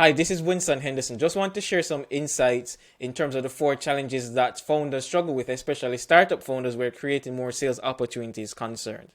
Hi, this is Winston Henderson. Just want to share some insights in terms of the four challenges that founders struggle with, especially startup founders where creating more sales opportunities is concerned.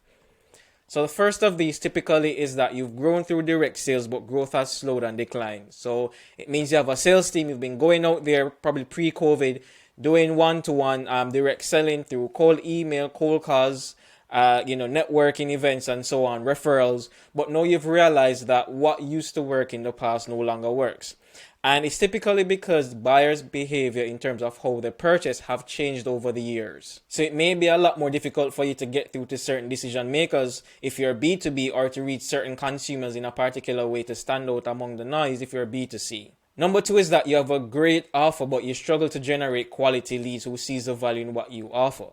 So the first of these typically is that you've grown through direct sales, but growth has slowed and declined. So it means you have a sales team, you've been going out there probably pre-COVID, doing one-to-one direct selling through cold email, cold calls, networking events and so on, referrals. But now you've realized that what used to work in the past no longer works. And it's typically because buyers' behavior in terms of how they purchase have changed over the years. So it may be a lot more difficult for you to get through to certain decision makers if you're B2B, or to reach certain consumers in a particular way to stand out among the noise if you're B2C. Number two is that you have a great offer, but you struggle to generate quality leads who sees the value in what you offer.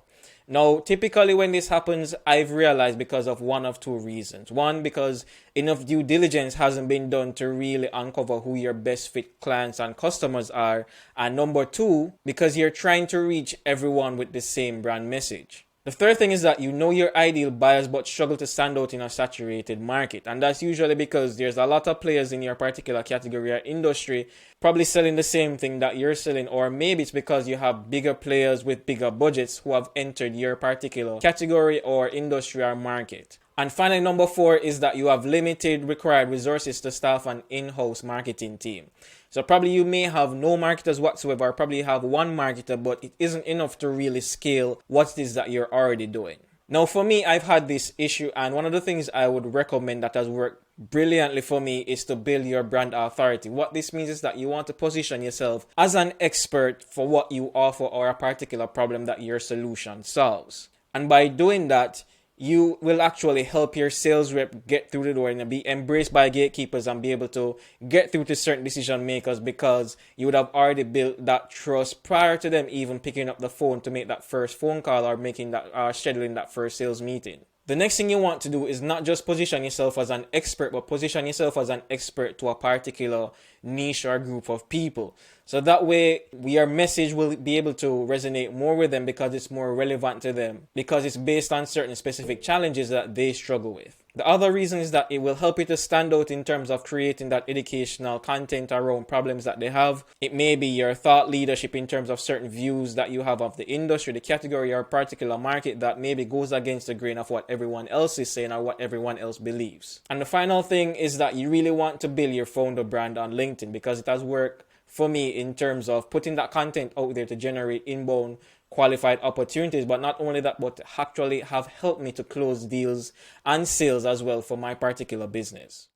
Now, typically when this happens, I've realized because of one of two reasons. One, because enough due diligence hasn't been done to really uncover who your best fit clients and customers are. And number two, because you're trying to reach everyone with the same brand message. The third thing is that you know your ideal buyers but struggle to stand out in a saturated market. And that's usually because there's a lot of players in your particular category or industry probably selling the same thing that you're selling. Or maybe it's because you have bigger players with bigger budgets who have entered your particular category or industry or market. And finally, number four is that you have limited required resources to staff an in-house marketing team. So probably you may have no marketers whatsoever, or probably have one marketer, but it isn't enough to really scale what it is that you're already doing. Now for me, I've had this issue, and one of the things I would recommend that has worked brilliantly for me is to build your brand authority. What this means is that you want to position yourself as an expert for what you offer or a particular problem that your solution solves. And by doing that, you will actually help your sales rep get through the door and be embraced by gatekeepers and be able to get through to certain decision makers, because you would have already built that trust prior to them even picking up the phone to make that first phone call or making that scheduling that first sales meeting. The next thing you want to do is not just position yourself as an expert, but position yourself as an expert to a particular niche or group of people. So that way, your message will be able to resonate more with them because it's more relevant to them, because it's based on certain specific challenges that they struggle with. The other reason is that it will help you to stand out in terms of creating that educational content around problems that they have. It may be your thought leadership in terms of certain views that you have of the industry, the category, or particular market that maybe goes against the grain of what everyone else is saying or what everyone else believes. And the final thing is that you really want to build your founder brand on LinkedIn, because it has worked for me in terms of putting that content out there to generate inbound qualified opportunities. But not only that, but actually have helped me to close deals and sales as well for my particular business.